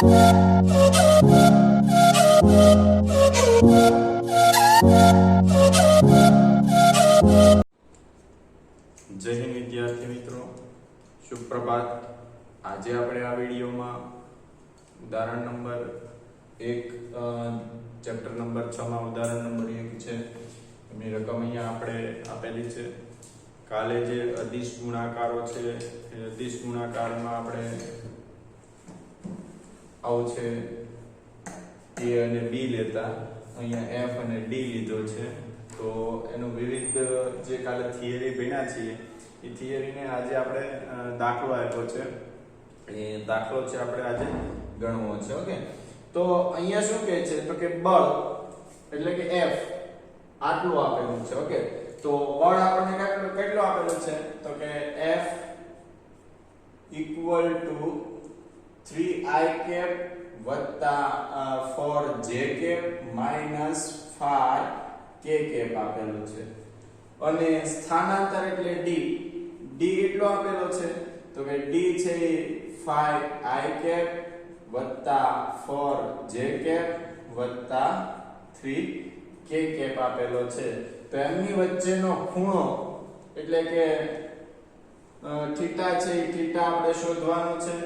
જય હિન્દ વિદ્યાર્થી મિત્રો, શુભ પ્રભાત। આજે આપણે આ વિડીયોમાં ઉદાહરણ નંબર 1 ચેપ્ટર નંબર 6 માં ઉદાહરણ નંબર 1 છે એની રકમ અહીંયા આપણે આપેલી છે। કાલે જે અદિશ ગુણાકારો છે એ અદિશ ગુણાકારમાં આપણે આવું છે a અને b લેતા અહીંયા f અને d લીધો છે। તો એનું વિવિધ જે કાલે થિયરી ભણ્યા છીએ એ થિયરીને આજે આપણે દાખલો આપ્યો છે, એ દાખલો છે આપણે આજે ગણવો છે। ઓકે, તો અહીંયા શું કહે છે તો કે બળ એટલે કે f આટલું આપેલું છે। ઓકે, તો બળ આપણને કેટલું આપેલું છે તો કે f equal to 3i cap વત્તા 4j cap minus 5k cap આપેલું છે અને સ્થાનાંતર એટલે d કેટલો આપેલો છે તો કે d છે 5i cap વત્તા 4j cap વત્તા 3k cap આપેલો છે। તો એમની વચ્ચેનો ખૂણો એટલે કે થીટા છે એ થીટા આપણે શોધવાનો છે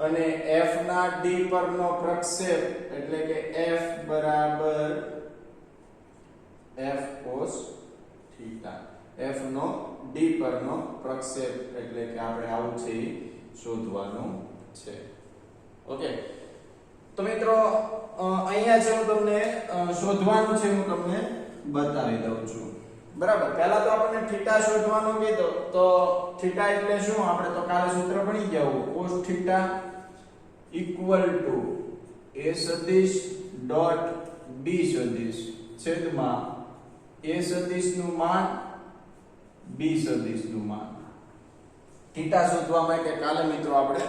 અને f ના d પરનો પ્રક્ષેપ એટલે કે f બરાબર f cos થીટા, f નો d પરનો પ્રક્ષેપ એટલે કે આપણે આવું છે એ શોધવાનું છે। ઓકે, તો મિત્રો અહીંયા છે હું તમને શોધવાનું છે હું તમને બતાવી દઉં છું। બરાબર, પહેલા તો આપણને થીટા શોધવાનું કીધો તો થીટા એટલે શું આપણે તો કાલે સૂત્ર ભણી ગયા હું cos theta equal to a સદિશ ડોટ b સદિશ છેદમાં a સદિશ નું માન b સદિશ નું માન। થીટા શોધવા માટે કાલે મિત્રો આપણે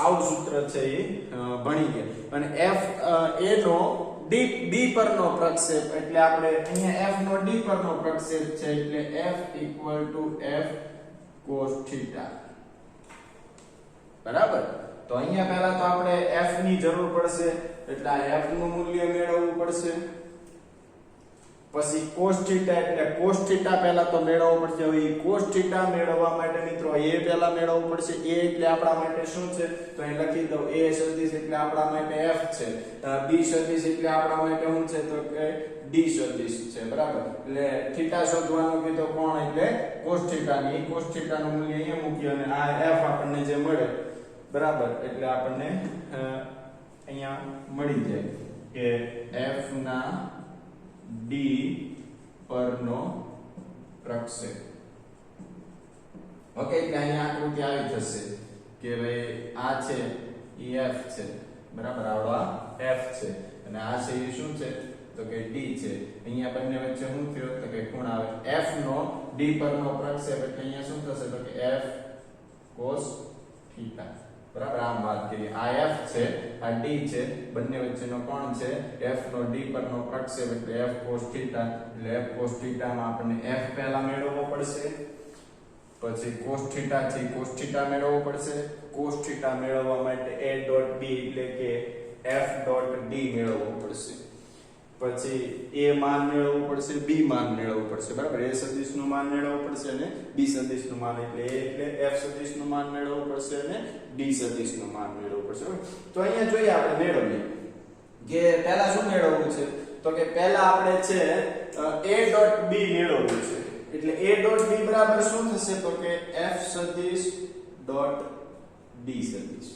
આવું સૂત્ર છે એ ભણી ગયા અને f a no d b પરનો પ્રક્ષેપ એટલે આપણે અહીંયા f નો d પરનો પ્રક્ષેપ છે એટલે f equal to f cos theta. બરાબર, તો અહીંયા પહેલા તો આપણે f ની જરૂર પડશે એટલે આ f નું મૂલ્ય મેળવવું પડશે, પછી cos થીટા એટલે cos થીટા પહેલા તો મેળવવો પડશે। હવે cos થીટા મેળવવા માટે મિત્રો a પહેલા મેળવવું પડશે। a એટલે આપણા માટે શું છે તો અહીં લખી દઉં a સદિશ એટલે આપણા માટે f છે, b સદિશ એટલે આપણા માટે શું છે તો કે d સદિશ છે। બરાબર, એટલે થીટા શોધવાનું કીધું કોણ એટલે cos થીટા ની, cos થીટા નું મૂલ્ય અહીંયા મૂકી અને આ f આપણને જે મળે બરાબર એટલે આપણને અહીંયા મળી જાય કે f ના d પરનો પ્રક્ષેપ। ઓકે, એટલે અહીંયા આકૃતિ આવી થશે કે ભાઈ આ છે એ f છે બરાબર, આવડો f છે અને આ છે એ શું છે તો કે d છે। અહીંયા બંને વચ્ચે શું થયો તો કે ખૂણ આવે f નો d પરનો પ્રક્ષેપ એટલે અહીંયા શું થશે તો કે f cos થીટા। બરાબર, આમ વાત કરીએ આ f છે આ d છે, બંને વચ્ચેનો કોણ છે f નો d પરનો પ્રક્ષેપ એટલે f cos થીટા। એટલે f cos થીટા માં આપણને f પહેલા મેળવવો પડશે, પછી cos થીટા થી cos થીટા મેળવવો પડશે, cos થીટા મેળવવા માટે a ડોટ b એટલે કે f ડોટ d મેળવવો પડશે, પછી a માન મેળવવું પડશે, b માન મેળવવું પડશે। બરાબર, a સદિશ નું માન મેળવવું પડશે અને b સદિશ નું માન એટલે a એટલે f સદિશ નું માન મેળવવું પડશે અને d સદિશ નું માન મેળવવું પડશે। તો અહીંયા જોઈએ આપણે મેળવીએ કે પહેલા શું મેળવવું છે તો કે પહેલા આપણે છે a ડોટ b મેળવવું છે એટલે a ડોટ b બરાબર શું થશે તો કે f સદિશ ડોટ d સદિશ।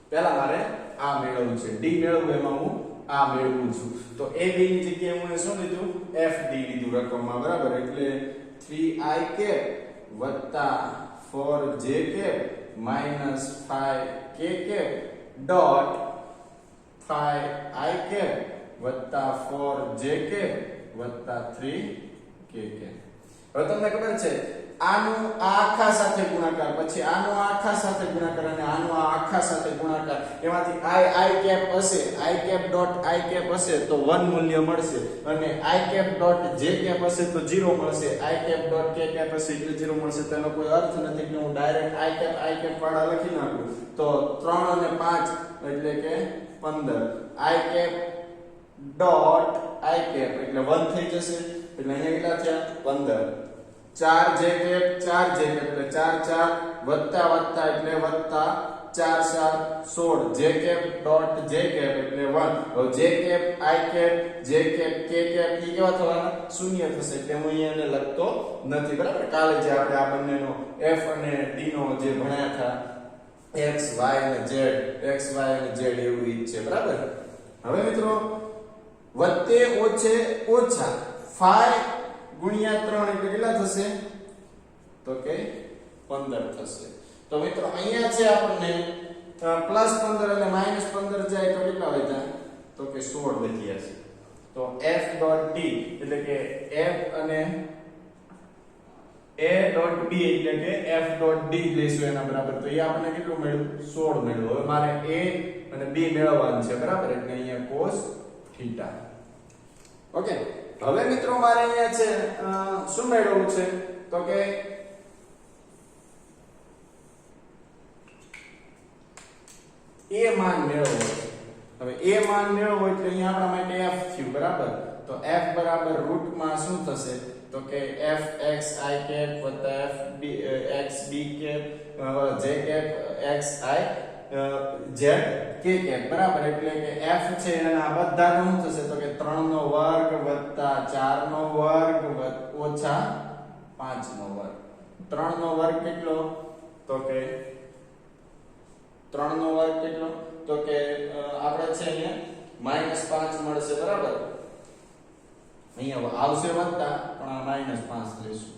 પહેલા મારે આ મેળવવું છે, d મેળવવું એમાં હું આ મેળવું છું તો a b ની જગ્યાએ હું શું લીધું f d લીધું રકમમાં। બરાબર, એટલે 3i cap વત્તા 4j cap minus 5k cap dot 5i cap વત્તા 4j cap વત્તા 3k cap। હવે તમને ખબર છે આનું આ આખા સાથે ગુણાકાર, પછી આનું આ આખા સાથે ગુણાકાર અને આનું આ આખા સાથે ગુણાકાર, એમાંથી i કેપ હશે, i cap dot i cap હશે તો 1 મૂલ્ય મળશે અને i cap dot j cap હશે તો 0 મળશે, i cap dot k cap હશે એટલે 0 મળશે. તેનો કોઈ અર્થ નથી કે હું ડાયરેક્ટ i કેપ વાળા લખી નાખું. તો 3 અને 5 એટલે કે 15, i cap dot i cap એટલે 1 થઈ જશે એટલે અહીંયા કેટલા થયા 15. 4 j કેપ 4 j કેપ એટલે 4 4 વત્તા વત્તા એટલે વત્તા 4 4 16, j cap dot j cap એટલે 1. હવે j cap i cap j cap k cap ઈ કેવા થવાના શૂન્ય થશે એટલે હું અહીંયા લખતો નથી. બરાબર, કાલે જે આપણે આ બંનેનો f અને d નો જે ભણ્યા હતા x y અને z, x y અને z એવું ઈ છે. બરાબર, હવે મિત્રો વત્તે ઓછે ઓછા 5 ગુણ્યા 3 એટલે કેટલા થશે તો કે 15 થશે. તો મિત્રો અહીંયા છે આપણને +15 અને -15 જાય તો કેટલા વધ્યા તો કે 16 વધ્યા છે. તો f ડોટ d એટલે કે f અને a ડોટ b એટલે કે f ડોટ d લેશું એના બરાબર. તો એ આપણને કેટલું મળ્યું 16 મળ્યું. હવે મારે a અને b મેળવવાનું છે. બરાબર, એટલે અહીંયા cos θ. ઓકે, હવે મિત્રો મારે અહીંયા છે શું મેળવવું છે તો કે a માન મેળવવું છે. હવે a માન મેળવવું એટલે અહીંયા આપણા માટે f થયું. બરાબર, તો f બરાબર રૂટમાં શું થશે તો કે f x i કેપ વત્તા f b x b cap j cap x i z k cap. બરાબર, એટલે કે f છે એના બધાનું શું થશે તો કે 3 નો વર્ગ વત્તા 4 નો વર્ગ ઓછા 5 નો વર્ગ. 3 નો વર્ગ કેટલો તો કે 3 નો વર્ગ કેટલો તો કે આપણે છે અહીંયા -5 મળશે. બરાબર, અહીંયા આવશે વત્તા પણ આ -5 લેશું.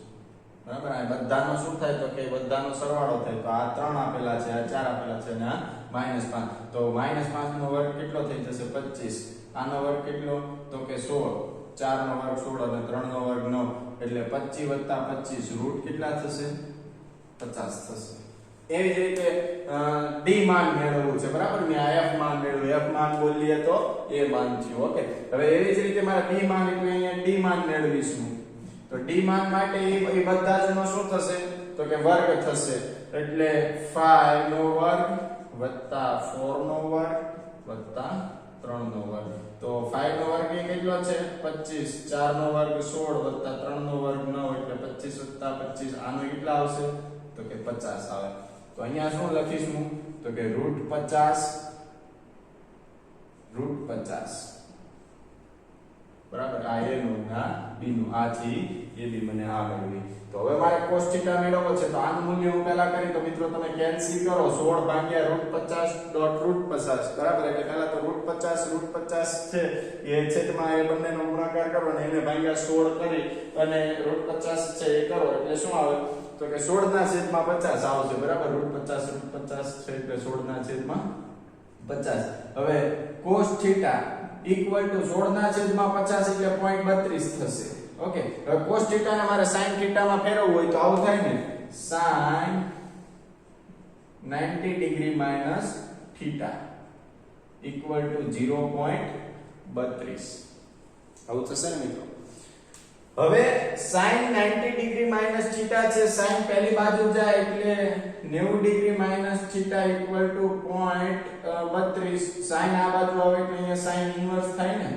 બરાબર, આ બધાનો શું થાય તો કે બધાનો સરવાળો થાય. તો આ 3 આપેલા છે, આ 4 આપેલા છે અને આ -5. તો -5 નો વર્ગ કેટલો થઈ જશે 25. આનો વર્ગ કેટલો તો કે 16. 4 નો વર્ગ 16 અને 3 નો વર્ગ 9 એટલે 25 વત્તા 25 રૂટ કેટલા થશે 50 થશે. એવી જ રીતે d માન મેળવવું છે. બરાબર, મેં આ f માન મેળવ્યું, f માન બોલીએ તો a માન થયું. ઓકે, હવે એવી જ રીતે મારે b માન એટલે અહીંયા d માન મેળવીશું. તો d માન માટે એ બધા જનો શું થશે તો કે વર્ગ થશે એટલે 5 નો વર્ગ વત્તા 4 નો વર્ગ વત્તા 3 નો વર્ગ. તો 5 નો વર્ગ એ કેટલો છે 25, 4 નો વર્ગ 16 વત્તા 3 નો વર્ગ 9 એટલે 25 વત્તા 25 આનો કેટલા આવશે તો કે 50 આવે. તો અહીંયા શું લખીશું તો કે √50 બરાબર. આ a નું આ b નું આ થી a b મને આ મેળવી. તો હવે મારે cos θ મેળવવો છે તો આનું મૂલ્ય હું પહેલા કરી તો મિત્રો તમે કેન્સલ કરો 16 ભાગ્યા √50 ડોટ √50. બરાબર, એટલે પહેલા તો √50 છે એ છેદમાં એ બંનેનો ગુણાકાર કરો અને એને ભાગ્યા 16 કરી અને √50 છે એ કરો એટલે શું આવે તો કે 16 ના છેદમાં 50 આવશે. બરાબર, √50 છે એટલે 16 ના છેદમાં 50. હવે cos θ ઇક્વલ ટુ 16 ના છેદમાં 50 એટલે 0.32 થશે. ઓકે, હવે cos θ ને મારે sin θ માં ફેરવવું હોય તો આવું થાય ને sin 90 degree minus θ equal to 0.32 આવું થશે ને મિત્રો. હવે sin 90 ડિગ્રી માઈનસ θ છે, sin પહેલી બાજુ જાય એટલે 90 degree minus θ equal to 0.32. sin આ બાજુ આવે એટલે અહીંયા sin ઇન્વર્સ થાય ને.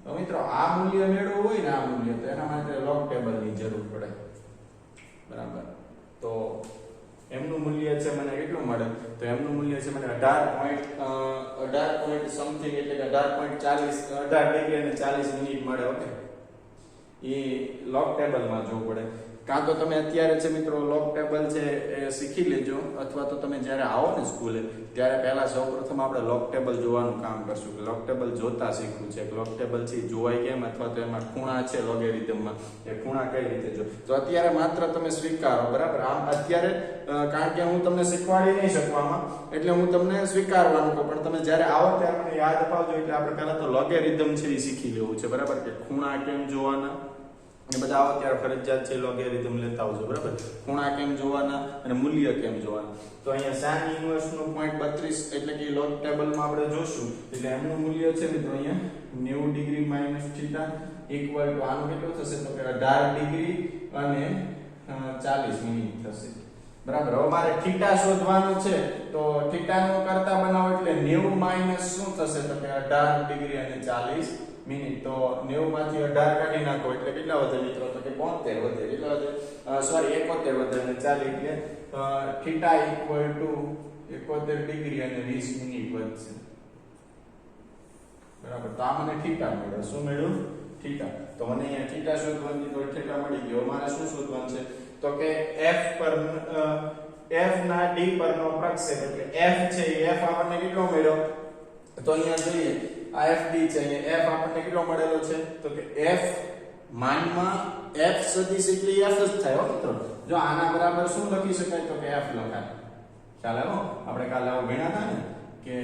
તો મિત્રો આ મૂલ્ય મેળવવું હોય ને આ મૂલ્ય તો એના માટે લોગ ટેબલ ની જરૂર પડે. બરાબર, તો એમનું મૂલ્ય છે મને કેટલું મળે તો એમનું મૂલ્ય છે મને 18 પોઈન્ટ સમથિંગ એટલે કે 18 ડિગ્રી અને 40 મિનિટ મળે. ઓકે, એ લોગ ટેબલમાં જોવું પડે. કાં તો તમે અત્યારે છે મિત્રો લોગ ટેબલ છે એ શીખી લેજો અથવા તો તમે જ્યારે આવો ને સ્કૂલે ત્યારે પહેલા સૌપ્રથમ આપણે લોગ ટેબલ જોવાનું કામ કરશું કે લોગ ટેબલ જોતા શીખવું છે કે લોગ ટેબલ છે જોવાય કેમ અથવા તો એમાં ખૂણા છે લોગેરિધમમાં એ ખૂણા કઈ રીતે જો. તો અત્યારે માત્ર તમે સ્વીકારો. બરાબર, આમ અત્યારે કારણ કે હું તમને શીખવાડી નહીં શકવામાં એટલે હું તમને સ્વીકારવાનું કહું પણ તમે જ્યારે આવો ત્યારે મને યાદ અપાવજો. એટલે આપણે પહેલા તો લોગેરિધમ છે એ શીખી લેવું છે. બરાબર, કે ખૂણા કેમ જોવાના એ બધા આવો ત્યારે ફરજિયાત છે લોગેરિધમ લેતા આવજો, બરાબર. ખૂણા કેમ જોવાના અને મૂલ્ય કેમ જોવાના. તો અહીંયા sin ઇન્વર્સ નું 0.32 એટલે કે લોગ ટેબલમાં આપણે જોશું એટલે એમનું મૂલ્ય છે મિત્રો અહીંયા 90 degree minus theta equal to આનું કેટલું થશે તો કે 18 ડિગ્રી અને 40 મિનિટ થશે, બરાબર. હવે મારે થીટા શોધવાનું છે તો થીટાનું કરતા બનાવો એટલે 90 માઈનસ શું થશે તો કે 18 ડિગ્રી અને 40 મિનિટ. તો 90 માંથી 18 કાઢી નાખો એટલે કેટલા વધે મિત્રો તો કે 72 વધે. કેટલા વધે? સોરી 71 વધે અને 40 એટલે થીટા ઇક્વલ ટુ 71 ડિગ્રી અને 20 મિનિટ વધશે, બરાબર. તો આ મને થીટા મળ્યો. શું મળ્યું? થીટા. તો મને અહીંયા થીટા શોધવાની તો થીટા મળી ગયો. મારે શું શોધવાનું છે તો કે f ના d પરનો પ્રક્ષેપ એટલે f છે એ f આપણને કેટલો મળ્યો તો અહીંયા જોઈએ આ fd છે અહીંયા f આપણને કેટલો મળેલો છે તો કે f માનમાં f સદિશ એટલે f જ થાય હો મિત્રો. જો આના બરાબર શું લખી શકાય તો કે f લખાય. ખ્યાલ આવ્યો? આપણે કાલે આવું ભણ્યા હતા ને કે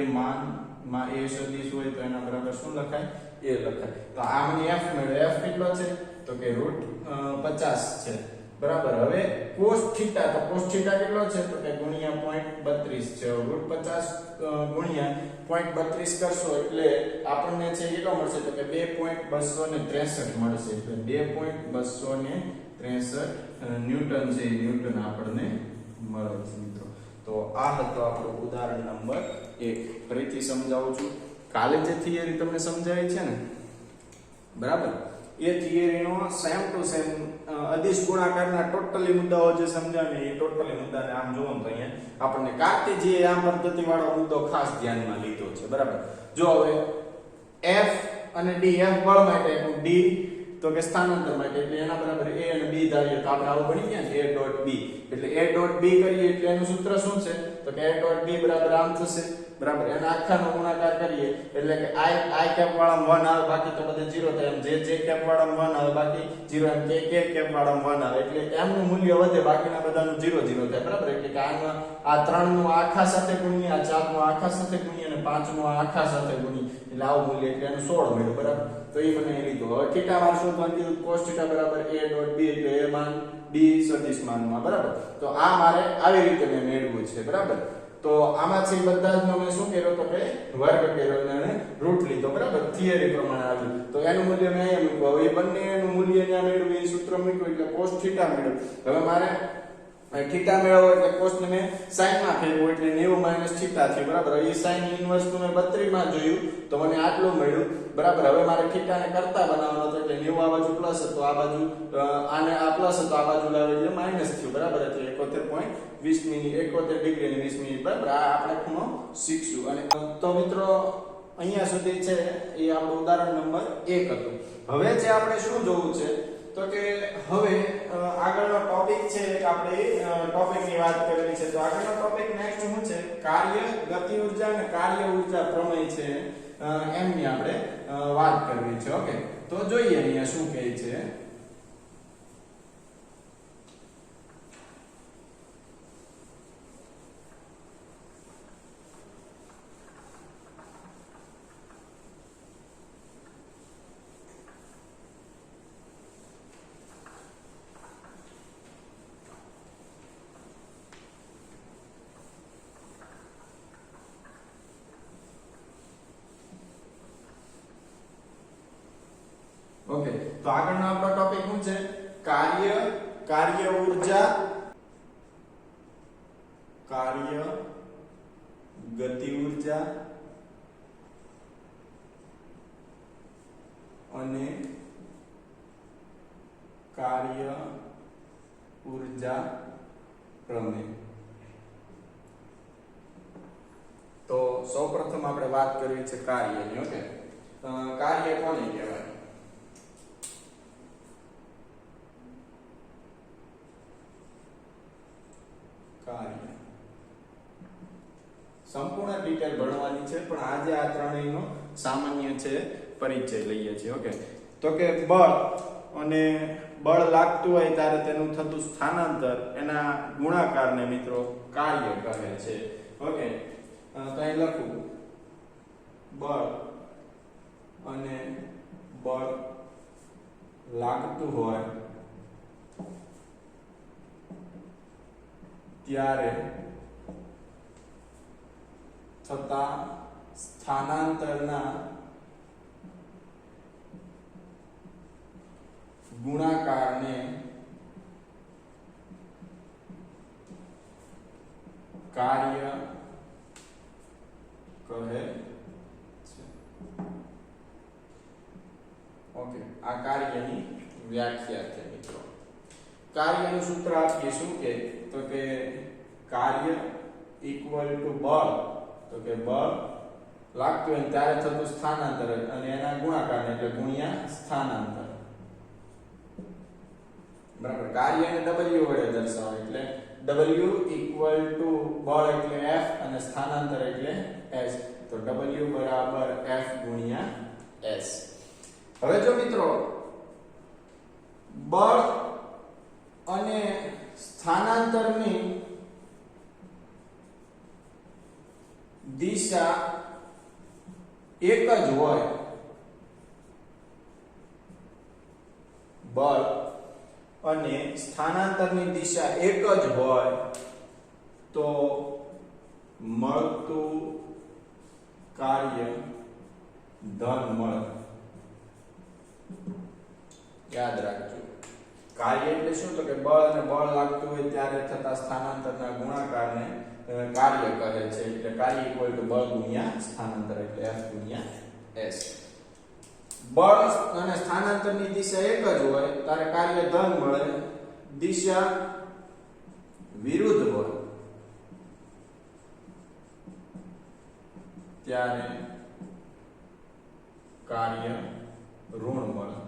a માનમાં a સદિશ હોય તો એના બરાબર શું લખાય? a લખાય. તો આ મને f મળ્યો. f કેટલો છે તો કે √50 છે, બરાબર. હવે cos થીટા તો cos થીટા કેટલો છે તો કે ગુણ્યા 0.32 છે. √50 ગુણ્યા 0.32 કરશો એટલે આપણને છે કેટલો મળશે તો કે 2.263 મળશે. એટલે 2.263 ન્યૂટન છે ન્યૂટન આપણને મળે છે મિત્રો. તો આ હતો આપણું ઉદાહરણ નંબર 1. ફરીથી સમજાવું છું. કાલે જે થિયરી તમને સમજાવી છે ને, બરાબર, એ થિયરીનો સેમ ટુ સેમ અદિશ ગુણાકારના ટોટલી મુદ્દાઓ જે સમજાવે એ ટોટલી મુદ્દાને આમ જોવો તો અહીંયા આપણને કાર્ટેશિયન આમ પદ્ધતિ વાળો મુદ્દો ખાસ ધ્યાનમાં લીધો છે, બરાબર. જો હવે f અને d, f બળ માટે d તો કે સ્થાનાંતર માટે એટલે એના બરાબર a અને b ધારીએ તો આપણે આવું ભણી ગયા a ડોટ b એટલે a ડોટ b કરીએ એટલે એનું સૂત્ર શું છે તો કે a ડોટ b બરાબર આમ થશે, બરાબર. એના આખાનો ગુણાકાર કરીએ એટલે કે i કેપ વાળામાં 1 આવે બાકી તો બધે 0 થાય. એમ j કેપ વાળામાં 1 આવે બાકી 0, એમ k કેપ વાળામાં 1 આવે એટલે m નું મૂલ્ય વધે બાકીના બધાનું 0 0 થાય, બરાબર. એટલે કે આમાં આ 3 નું આખા સાથે ગુણીએ, આ 4 નું આખા સાથે ગુણીએ અને 5 નું આખા સાથે ગુણીએ એટલે આવું મૂલ્ય એટલે એનું 16 મળ્યું, બરાબર. તો એ મને લીધું. હવે થીટા વાર શોધવાનું કીધું cos થીટા બરાબર a ડોટ b એટલે a માન d સદિશ માનમાં, બરાબર. તો આ મારે આવી રીતે મેં મેળવ્યું છે, બરાબર. તો આમાંથી બધા જ મેં શું કર્યો તો કે વર્ગ કર્યો અને રૂટ લીધો, બરાબર. થિયરી પ્રમાણે આવ્યું તો એનું મૂલ્ય મેં અહીંયા મૂક્યું. હવે એ બંનેનું મૂલ્ય ત્યાં મેળવ્યું એ સૂત્ર મૂક્યું એટલે cos થીટા મેળવ્યું. હવે મારે થીટા મેળવવો એટલે cos ને મેં sin માં ફેરવ્યું એટલે 90 માઈનસ થીટા થયું, બરાબર. એ sin ઇન્વર્સ નું મેં 32 માં જોયું તો મને આટલું મળ્યું, બરાબર. હવે મારે થીટાને કરતા બનાવવાનો હતો એટલે 90 આ બાજુ પ્લસ હતો, આ બાજુ આને આ પ્લસ હતો, આ બાજુ લાવે એટલે માઈનસ થયું, બરાબર. એટલે 71.20 મિનિટ 71 ડિગ્રી અને 20 મિનિટ, બરાબર. આ આપણે ખૂણો શીખશું. અને તો મિત્રો અહીંયા સુધી છે એ આપણું ઉદાહરણ નંબર 1 હતું. હવે જે આપણે શું જોવું છે તો કે હવે આગળનો ટોપિક છે આપણે ટોપિકની વાત કરવાની છે. તો આગળનો ટોપિક નેક્સ્ટ શું છે કાર્ય ગતિ ઊર્જા અને કાર્ય ઊર્જા પ્રમેય છે એમની આપણે વાત કરવી છે. ઓકે, તો જોઈએ અહીંયા શું કહે છે. ઓકે, તો આગળનો આપણો ટોપિક શું છે કાર્ય ઊર્જા કાર્ય ગતિ ઊર્જા અને કાર્ય ઊર્જા પ્રમેય. તો સૌપ્રથમ આપણે વાત કરવી છે કાર્યની. ઓકે, કાર્ય કોને કહેવાય? કાર્ય સંપૂર્ણ ડિટેલ ભણવાની છે પણ આજે આ ત્રણેયનો સામાન્ય છે પરિચય લઈએ છીએ. ઓકે, તો કે બળ અને બળ લાગતું હોય ત્યારે તેનું થતું સ્થાનાંતર એના ગુણાકારને મિત્રો કાર્ય કહે છે. ઓકે, તો અહીં લખું બળ અને બળ લાગતું હોય ત્યારે થતા સ્થાનાંતરના ગુણાકારને કાર્ય કહે છે. ઓકે, આ કાર્યની વ્યાખ્યા છે મિત્રો. કાર્યનું સૂત્ર આપીએ શું કે તો કે કાર્ય ઇક્વલ ટુ બળ, તો કે બળ લાગતું હોય ત્યારે થતું સ્થાનાંતર અને એના ગુણાકારને એટલે ગુણ્યા સ્થાનાંતર. બરાબર, કાર્યને w વડે દર્શાવે એટલે w ઇક્વલ ટુ બળ એટલે F અને સ્થાનાંતર એટલે s, તો w બરાબર F ગુણ્યા s. હવે જો મિત્રો બળ અને સ્થાનાંતરની દિશા એક જ હોય, બળ અને સ્થાનાંતરની દિશા એક જ હોય તો મળતું કાર્ય ધન મળે. યાદ રાખજો, કાર્ય એટલે શું તો કે બળ અને બળ લાગતું હોય ત્યારે થતા સ્થાનાંતરના ગુણાકારને કાર્ય કહે છે. એટલે કાર્ય ઇક્વલ ટુ બળ ગુણ્યા સ્થાનાંતર એટલે F ગુણ્યા s. બળ અને સ્થાનાંતરની દિશા એક જ હોય ત્યારે કાર્ય ધન મળે, દિશા વિરુદ્ધ હોય ત્યારે કાર્ય ઋણ મળે.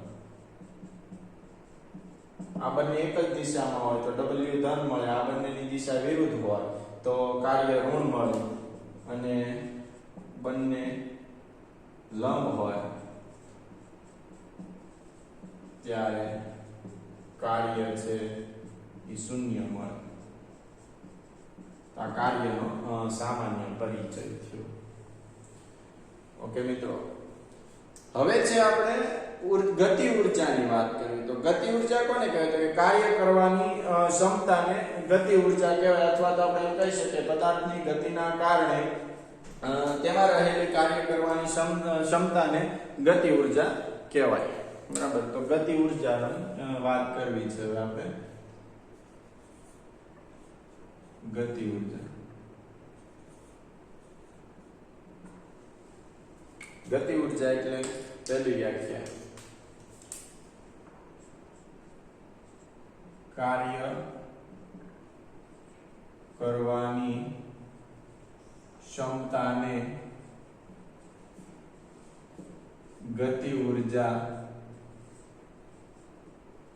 આ બંને એક જ દિશામાં હોય તો w ધન મળે, આ બંનેની દિશા વિરુદ્ધ હોય તો કાર્ય ઋણ મળે, અને બંને લંબ હોય ત્યારે કાર્ય છે એ શૂન્ય મળે. આ કાર્યનો સામાન્ય પરિચય થયો. ઓકે મિત્રો, હવે છે આપણે ગતિ ઉર્જાની વાત કરવી. તો ગતિ ઉર્જા કોને કહેવાય તો કે કાર્ય કરવાની ક્ષમતાને ગતિ ઉર્જા કહેવાય, અથવા તો આપણે એમ કહી શકીએ પદાર્થની ગતિના કારણે તેમાં રહેલી કાર્ય કરવાની ક્ષમતાને ગતિ ઉર્જા કહેવાય. બરાબર, તો ગતિ ઉર્જાની વાત કરવી છે હવે આપણે. ગતિ ઉર્જા, ગતિ ઉર્જા એટલે પહેલી વ્યાખ્યા કાર્ય કરવાની ક્ષમતાને ગતિ ઉર્જા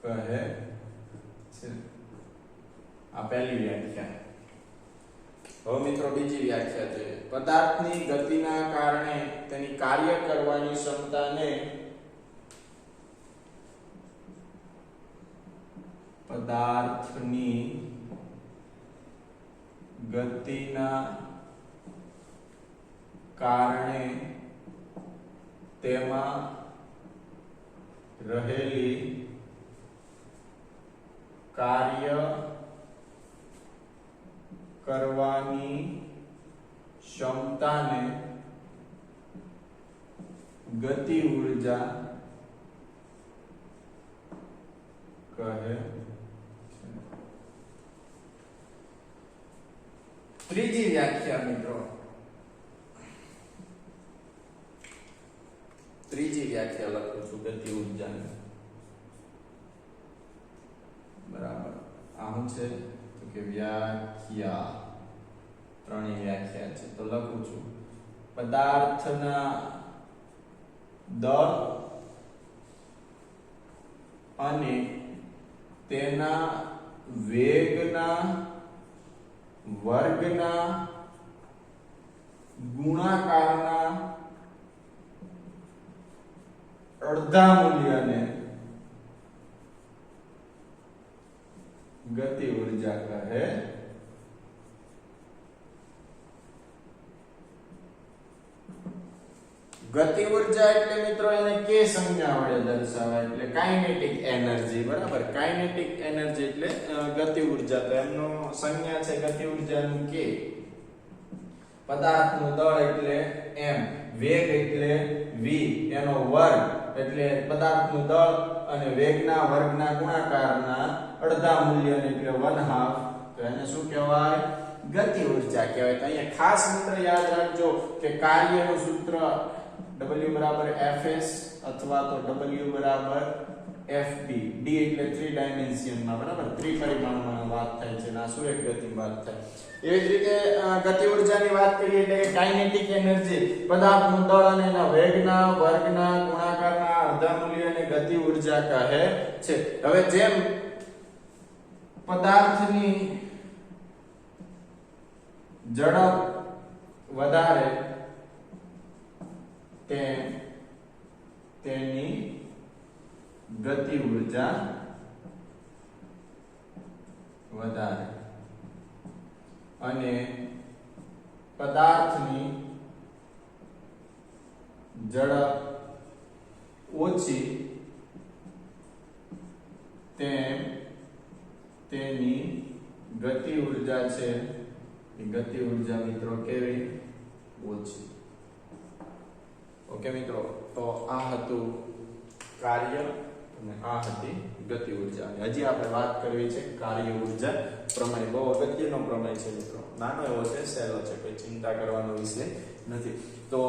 કહે છે. આ પહેલી વ્યાખ્યા. હવે મિત્રો બીજી વ્યાખ્યા છે. પદાર્થની ગતિના કારણે તેની કાર્ય કરવાની ક્ષમતાને પદાર્થની ગતિના કારણે તેમાં રહેલી કાર્ય કરવાની ક્ષમતાને ગતિ ઉર્જા કહે છે. ત્રીજી વ્યાખ્યા મિત્રો, ત્રીજી વ્યાખ્યા લખું છું ગતિ ઉર્જાની. બરાબર, આ શું છે તો કે વ્યાખ્યા, ત્રણેય વ્યાખ્યા છે. તો લખું છું પદાર્થના દળ અને તેના વેગના વર્ગના ગુણાકારના અડધા મૂલ્યને ગતિ ઉર્જા કહે. ગતિ ઉર્જા એટલે મિત્રો એને કે સંજ્ઞા વડે દર્શાવાય એટલે કાઇનેટિક એનર્જી, બરાબર. કાઇનેટિક એનર્જી એટલે ગતિ ઉર્જા. તો એમનો સંજ્ઞા છે ગતિ ઉર્જાનું કે. પદાર્થનું દળ એટલે m, વેગ એટલે v, એનો વર્ગ એટલે પદાર્થનું દળ અને વેગના વર્ગના ગુણાકારના અડધા મૂલ્યને એટલે 1/2. તો એને શું કહેવાય? ગતિ ઉર્જા કહેવાય. તો અહીંયા ખાસ મિત્ર યાદ રાખજો કે કાર્યનું સૂત્ર W બરાબર Fs અથવા તો W બરાબર Fb. d એટલે 3 ડાયમેન્શનમાં, બરાબર, ત્રિપરિમાણમાં વાત થાય છે. ના સુરેખ ગતિની વાત થાય. એવી જ રીતે ગતિ ઉર્જાની વાત કરીએ એટલે કે કાઇનેટિક એનર્જી પદાર્થનું દળ અને એના વેગના વર્ગના ગુણાકારના અડધા મૂલ્યને ગતિ ઉર્જા કહે છે. હવે જેમ પદાર્થની ઝડપ વધારે તેની ગતિ ઉર્જા વધારે અને પદાર્થની ઝડપ ઓછી તેની ગતિ ઉર્જા છે એ ગતિ ઉર્જા મિત્રો કેવી? ઓછી. ઓકે મિત્રો, તો આ હતું કાર્ય અને આ હતી ગતિ ઉર્જા. અને હજી આપણે વાત કરવી છે કાર્ય ઉર્જા પ્રમેય. બહુ અગત્યનો પ્રમેય છે મિત્રો, નાનો એવો છે, સહેલો છે, કોઈ ચિંતા કરવાનો વિષય નથી. તો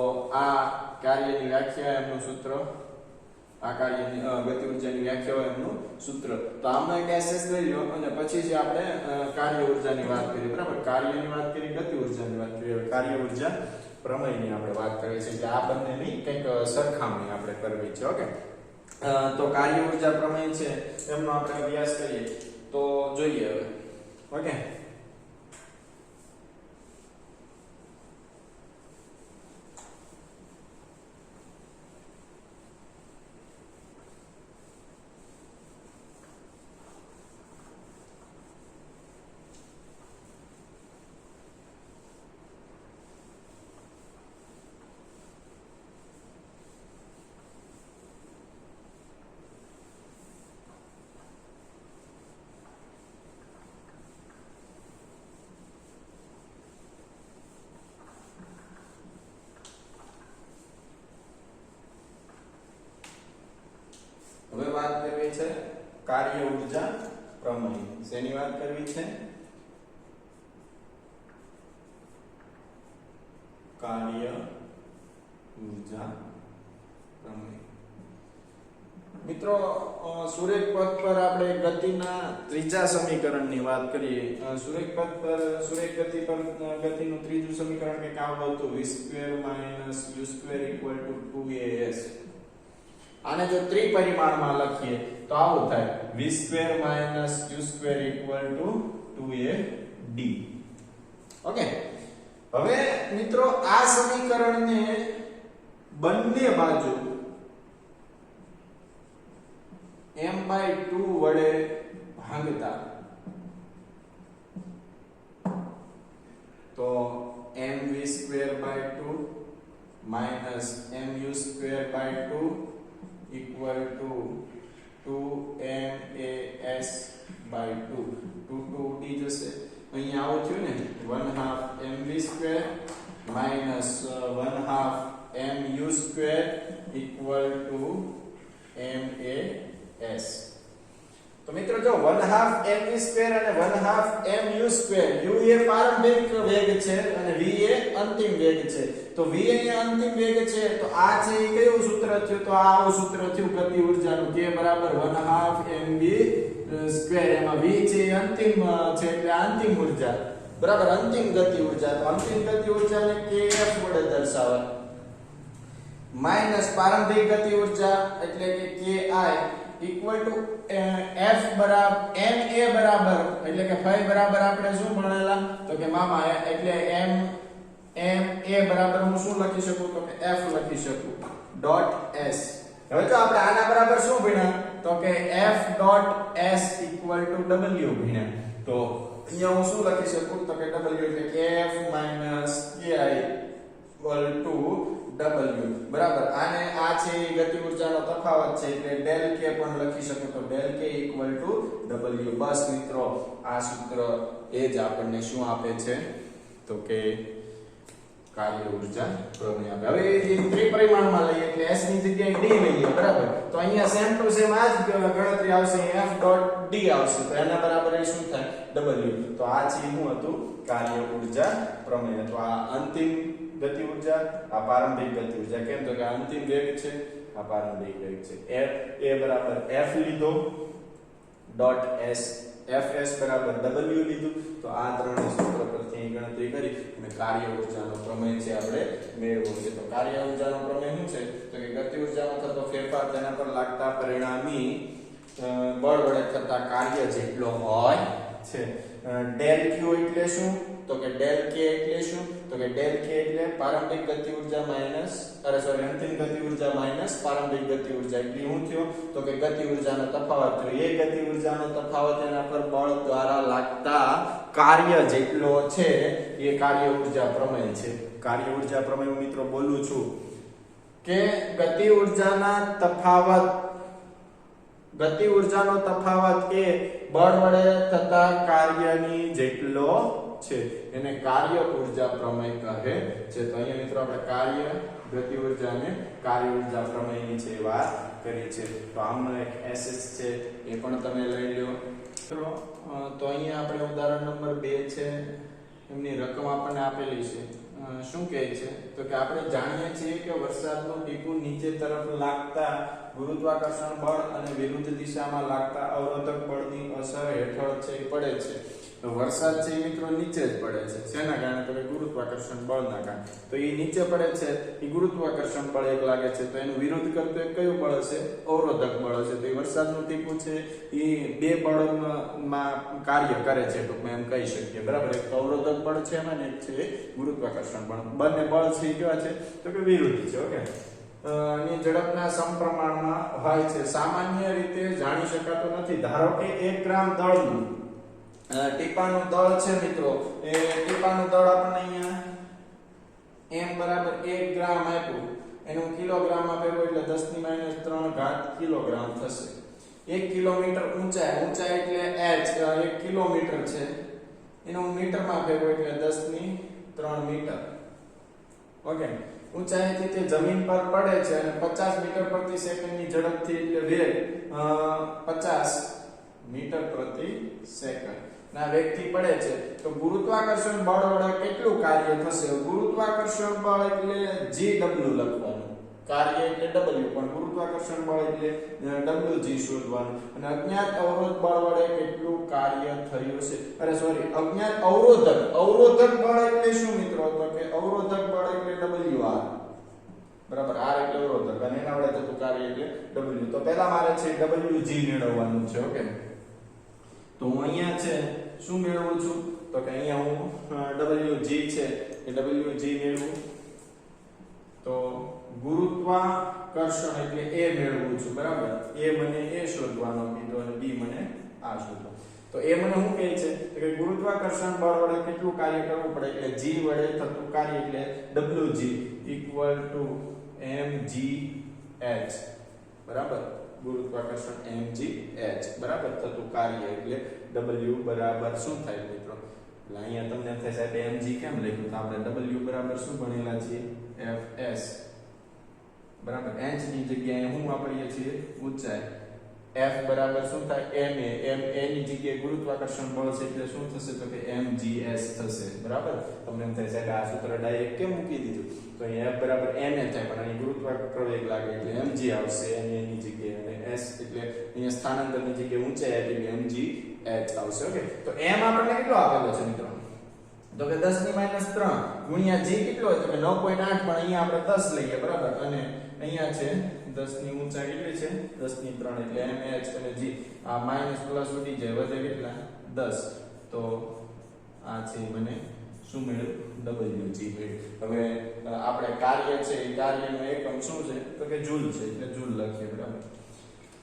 આ કાર્યની વ્યાખ્યા, એમનું સૂત્ર, આ કાર્યની ગતિ ઉર્જાની વ્યાખ્યા એમનું સૂત્ર. તો આમાં એક એસેસ લઈ લો અને પછી જે આપણે કાર્ય ઉર્જાની વાત કરી, બરાબર. કાર્યની વાત કરી, ગતિ ઉર્જાની વાત કરી, હવે કાર્ય ઉર્જા પ્રમેયની આપણે વાત કરીએ છીએ. આ બંનેની કંઈક સરખામણી આપણે કરવી છે. ઓકે, તો કાર્ય ઉર્જા પ્રમેય છે એમનો આપણે અભ્યાસ કરીએ તો જોઈએ હવે. ઓકે, હવે વાત કરવી છે કાર્ય ઉર્જા પ્રમેય. શેની વાત કરવી છે? કાર્ય ઉર્જા પ્રમેય. મિત્રો, સુરેખ પથ પર આપણે ગતિના ત્રીજા સમીકરણની વાત કરીએ. સુરેખ પથ પર, સુરેખ ગતિ પર ગતિનું ત્રીજું સમીકરણ કંઈક આવું હતું: v² - u² = 2as. આને જો ત્રિપરિમાણમાં લખીએ તો આવું થાય: v² - u² = 2ad. ઓકે, હવે મિત્રો આ સમીકરણને બંને બાજુ m/2 વડે ભાંગતા તો mv²/2 - mu²/2 = 2mas/2. 2 ઉડી જશે, અહીંયા આવું થયું ને, 1/2 mv² - 1/2 mu² = mas. તો મિત્રો જો 1/2 mv² અને 1/2 mu², u એ પ્રારંભિક વેગ છે અને v એ અંતિમ વેગ છે. તો v એ અંતિમ વેગ છે, તો આ છે એ કયું સૂત્ર થયું? તો આવું સૂત્ર થયું ગતિ ઉર્જાનું, k = 1/2 mv². એમાં v છે એ અંતિમ છે એટલે અંતિમ ઉર્જા, બરાબર, અંતિમ ગતિ ઉર્જા. તો અંતિમ ગતિ ઉર્જાને kf વડે દર્શાવાય, માઈનસ પ્રારંભિક ગતિ ઉર્જા એટલે કે ki = f બરાબર ma બરાબર એટલે કે phi બરાબર આપણે શું ભણેલા? તો કે મામા, એટલે ma બરાબર હું શું લખી શકું? તો કે f લખી શકું .s. હવે જો આપણે આના બરાબર શું ભણ્યા? તો કે f.s = w ભણ્યા. તો અહીંયા હું શું લખી શકું? તો કે w એટલે kf - ki = w. બરાબર આને આ છે એ ગતિ ઊર્જાનો તફાવત છે એટલે ડેલ કે પણ લખી શકો તો ડેલ કે ઇક્વલ ટુ W. બસ મિત્રો આ સૂત્ર એ જ આપણને શું આપે છે તો કે કાર્ય ઊર્જા પ્રમેય આપે. હવે એ ત્રિપરિમાણમાં લઈએ એટલે s ની જગ્યાએ d લઈએ બરાબર તો અહીંયા સેમ ટુ સેમ આ જ ગણતરી આવશે f ડોટ d આવશે તો એના બરાબર એ શું થાય W. તો આ છે શું હતું કાર્ય ઊર્જા પ્રમેય. તો આ અંતિમ ગતિ ઊર્જા આ પ્રારંભિક ગતિ ઊર્જા કેમ તો કે આ અંતિમ વેગ છે આ પ્રારંભિક વેગ છે. f એ બરાબર f લીધો ડોટ s fs બરાબર w લીધું તો આ ત્રણે સૂત્ર પરથી ગણતરી કરી અને કાર્ય ઊર્જાનો પ્રમેય છે આપણે મેળવવો છે. તો કાર્ય ઊર્જાનો પ્રમેય શું છે તો કે ગતિ ઊર્જામાં થતો ફેરફાર તેના પર લાગતા પરિણામી બળ વડે થતા કાર્ય જેટલો હોય છે. ડેલ q એટલે શું તો કે ડેલ k એટલે શું તો કે ડેલ k એટલે પ્રારંભિક ગતિ ઊર્જા માઈનસ અંતિમ ગતિ ઊર્જા માઈનસ પ્રારંભિક ગતિ ઊર્જા એટલે શું થયો તો કે ગતિ ઊર્જાનો તફાવત થયો. એ ગતિ ઊર્જાનો તફાવત એના પર બળ દ્વારા લાગતા કાર્ય જેટલો છે એ કાર્ય ઊર્જા પ્રમેય છે. કાર્ય ઊર્જા પ્રમેય મિત્રો બોલું છું કે ગતિ ઊર્જાનો તફાવત એ બળ વડે થતા કાર્યની જેટલો છે એને કાર્ય ઊર્જા પ્રમેય કહે છે. તો અહીંયા મિત્રો આપણે કાર્ય ગતિ ઊર્જા અને કાર્ય ઊર્જા પ્રમેયની છે વાત કરી છે. તો આમનો એક SS છે એ પણ તમે લઈ લો મિત્રો. તો અહીંયા આપણે ઉદાહરણ નંબર 2 છે એમની રકમ આપણને આપેલી છે. શું કહે છે તો કે આપણે જાણીએ છીએ કે વરસાદનું ટીપું નીચે તરફ લાગતા ગુરુત્વાકર્ષણ બળ અને વિરુદ્ધ દિશામાં લાગતા અવરોધક બળની અસર હેઠળ છે પડે છે. તો વરસાદ છે મિત્રો નીચે જ પડે છે શેના કારણે તો કે ગુરુત્વાકર્ષણ બળના કારણે. તો એ નીચે પડે છે એ ગુરુત્વાકર્ષણ બળ એક લાગે છે તો એનું વિરુદ્ધ કરતું એક કયું બળ હશે અવરોધક બળ હશે. તો એ વરસાદનું ટીપું છે એ બે બળમાં કાર્ય કરે છે ટૂંકમાં એમ કહી શકીએ બરાબર. એક અવરોધક બળ છે એમાં ને એક છે ગુરુત્વાકર્ષણ બળ. બંને બળ છે એ કેવા છે તો કે વિરુદ્ધ છે. ઓકે ની ઝડપના સમપ્રમાણમાં હોય છે. સામાન્ય રીતે જાણી શકાતું નથી. ધારો કે 1 ગ્રામ દળનું ટીપાનું દળ છે મિત્રો એ ટીપાનું દળ આપણને અહીંયા m બરાબર 1 ગ્રામ આપ્યું એનું કિલોગ્રામમાં ફેરવો એટલે 10 - 3 કિલોગ્રામ થશે. 1 કિલોમીટર ઊંચાઈ એટલે h 1 કિલોમીટર છે એનું મીટરમાં ફેરવો એટલે 10 - 3 મીટર. ઓકે ઊંચાઈથી તે જમીન પર પડે છે અને 50 મીટર પ્રતિ સેકન્ડની ઝડપથી એટલે વેગ 50 મીટર પ્રતિ સેકન્ડ ના વેગથી પડે છે. તો ગુરુત્વાકર્ષણ બળ વડે કેટલું કાર્ય થશે? ગુરુત્વાકર્ષણ બળ એટલે Gw લખવાનું, કાર્ય એટલે W પણ ગુરુત્વાકર્ષણ બળ એટલે Wg શોધવાનું. અને અજ્ઞાત અવરોધ બળ વડે કેટલું કાર્ય થયું છે અજ્ઞાત અવરોધક બળ એટલે શું મિત્રો તો કે અવરોધક બળ એટલે Wr બરાબર. r એટલે અવરોધક અને એના વડે થતું કાર્ય એટલે W. તો પહેલા મારે છે Wg મેળવવાનું છે. ઓકે તો હું અહીંયા છે શું મેળવું છું તો કે અહીંયા હું Wg છે એ Wg મેળવું તો ગુરુત્વાકર્ષણ એટલે a મેળવું છું બરાબર. a મને a શોધવાનો કીધો અને b મને આ શોધો. તો એ મને શું કહે છે કે ગુરુત્વાકર્ષણ બળ વડે કેટલું કાર્ય કરવું પડે એટલે g વડે થતું કાર્ય એટલે Wg = mgh બરાબર. ગુરુત્વાકર્ષણ mgh બરાબર થતું કાર્ય એટલે W બરાબર શું થાય મિત્રો એટલે અહીંયા તમને થાય સાહેબ mg કેમ લખ્યું તો આપણે W બરાબર શું ભણેલા છીએ fs બરાબર. h ની જગ્યાએ શું વાપરીએ છીએ ઊંચાઈ. f બરાબર શું થાય ma ની જગ્યાએ ગુરુત્વાકર્ષણ બળ છે એટલે શું થશે તો કે mgs થશે બરાબર. તમને એમ થાય સાહેબ આ સૂત્ર ડાયરેક્ટ કેમ મૂકી દીધું તો અહીંયા f બરાબર ma થાય પણ અહીં ગુરુત્વાકર્ષણ વેગ લાગે એટલે mg આવશે ma ની જગ્યાએ અને s એટલે અહીંયા સ્થાનાંતરની જગ્યાએ ઊંચાઈ આપી એટલે mgh આવશે. ઓકે તો m આપણને કેટલો આપેલો છે મિત્રો તો કે 10 - 3 ગુણ્યા g કેટલો હોય તો કે 9.8 પણ અહીંયા આપણે 10 લઈએ બરાબર. અને અહીંયા છે 10 ની ઊંચાઈ કેટલી છે 10 - 3 એટલે mh અને g આ માઈનસ પ્લસ ઉડી જાય વધે કેટલા 10. તો આ છે મને શું મળ્યું Wg મળ્યું. હવે આપણે કાર્ય છે એ કાર્યનો એકમ શું છે તો કે જૂલ છે એટલે જૂલ લખીએ બરાબર.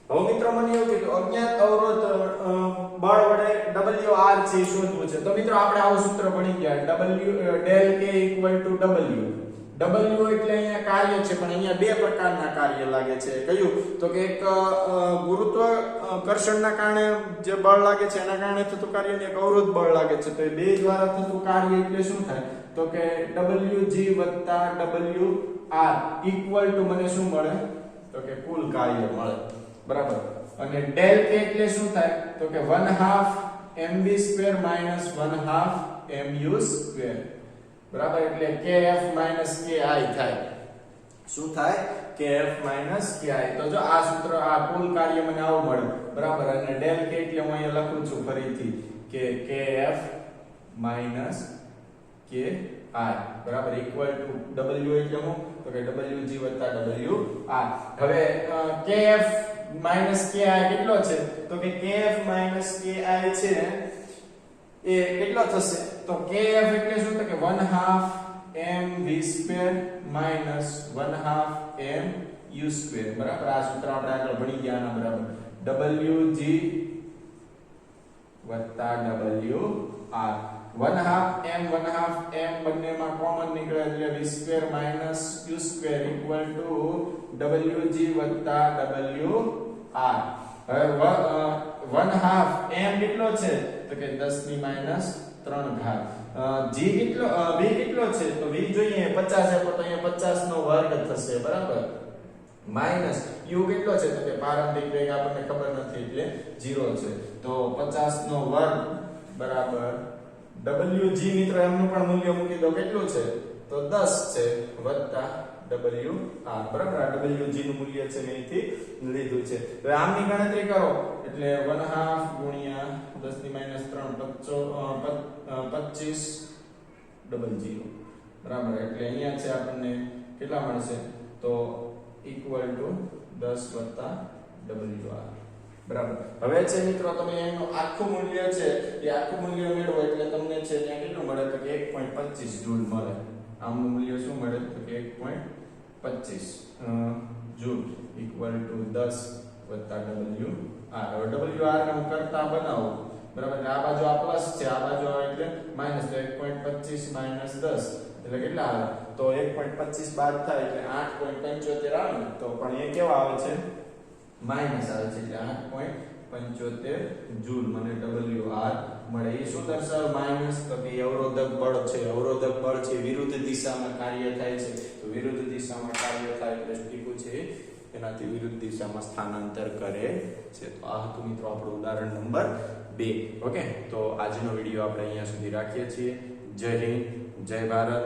હવે મિત્રો મને એવું કીધું અજ્ઞાત અવરોધ બળ વડે Wr છે શોધવું છે. તો મિત્રો આપણે આવું સૂત્ર ભણી ગયા del k = W W એટલે અહીંયા કાર્ય છે, પણ અહીંયા બે પ્રકારના કાર્ય લાગે છે. કયું? તો કે એક ગુરુત્વાકર્ષણના કારણે જે બળ લાગે છે એના કારણે થતું કાર્ય અને એક અવરોધ બળ લાગે છે. તો એ બે દ્વારા થતું કાર્ય એટલે શું થાય? તો કે Wg + Wr ઇક્વલ ટુ મને શું મળે? તો કે કુલ કાર્ય મળે. બરાબર. અને ડેલ K એટલે શું થાય? તો કે 1/2 mv² - 1/2 mu². બરાબર. એટલે kF - ki થાય. શું થાય? kF - ki. તો જો આ સૂત્ર, આ કુલ કાર્ય મને આવું મળે. બરાબર. અને ડેલ K એટલે હું અહીંયા લખું છું ફરીથી કે kF - ki. બરાબર. ઇક્વલ ટુ W એટલે હું? તો કે Wg + Wr. હવે kF - ki કેટલો છે? તો કે kF - ki છે એ કેટલો થશે? તો kF એટલે શું? તો કે 1/2 mv² - 1/2 mu². બરાબર. આ સૂત્ર આપણે આગળ ભણી ગયા આના બરાબર. Wg + Wr 1/2 m બંનેમાં કોમન નીકળે એટલે v² - u² equal to Wg + Wr. હવે 1/2 m કેટલો છે? તો કે 10⁻³ ઘાત. g કેટલો, v કેટલો છે? તો v જોઈએ 50 આપો તો અહીંયા 50 નો વર્ગ થશે. બરાબર. માઈનસ u કેટલો છે? તો કે પ્રારંભિક વેગ આપણને ખબર નથી એટલે 0 છે. તો 50 નો વર્ગ બરાબર Wg મિત્રો એમનું પણ મૂલ્ય મૂકી દો. કેટલું છે? તો 10 છે વત્તા Wr. બરાબર. આ Wg નું મૂલ્ય છે મેં અહીંથી લીધું છે. હવે આમની ગણતરી કરો એટલે 1/2 ગુણ્યા 10⁻³ 25 બરાબર. એટલે અહીંયા છે આપણને કેટલા મળશે? તો ઇક્વલ ટુ 10 વત્તા Wr. બરાબર. હવે છે મિત્રો તમે એનું આખું મૂલ્ય છે એ આખું મૂલ્ય મેળવો એટલે તમને છે ત્યાં કેટલું મળે? તો કે 1.25 જૂલ મળે. આમનું મૂલ્ય શું મળે? તો કે 1.25 જૂલ ઇક્વલ ટુ 10 વત્તા Wr. હવે Wr ને હું કરતા બનાવું. બરાબર. એટલે આ બાજુ આ પ્લસ છે, આ બાજુ આવે એટલે માઈનસ. તો 1.25 - 10 એટલે કેટલા આવે? તો 1.25 બાદ થાય એટલે 8.75 આવે ને. તો પણ એ કેવા આવે છે? માઈનસ આવે છે. એટલે 8.75 જૂલ મને Wr મળે. એ શું દર્શાવે? માઈનસ. તો કે અવરોધક બળ છે. અવરોધક બળ છે વિરુદ્ધ દિશામાં કાર્ય થાય છે. તો વિરુદ્ધ દિશામાં કાર્ય થાય એટલે ટીકું છે એનાથી વિરુદ્ધ દિશામાં સ્થાનાંતર કરે છે. તો આ હતું મિત્રો આપણું ઉદાહરણ નંબર 2. ઓકે. તો આજનો વિડિયો આપણે અહીંયા સુધી રાખીએ છીએ. જય હિન્દ, જય ભારત.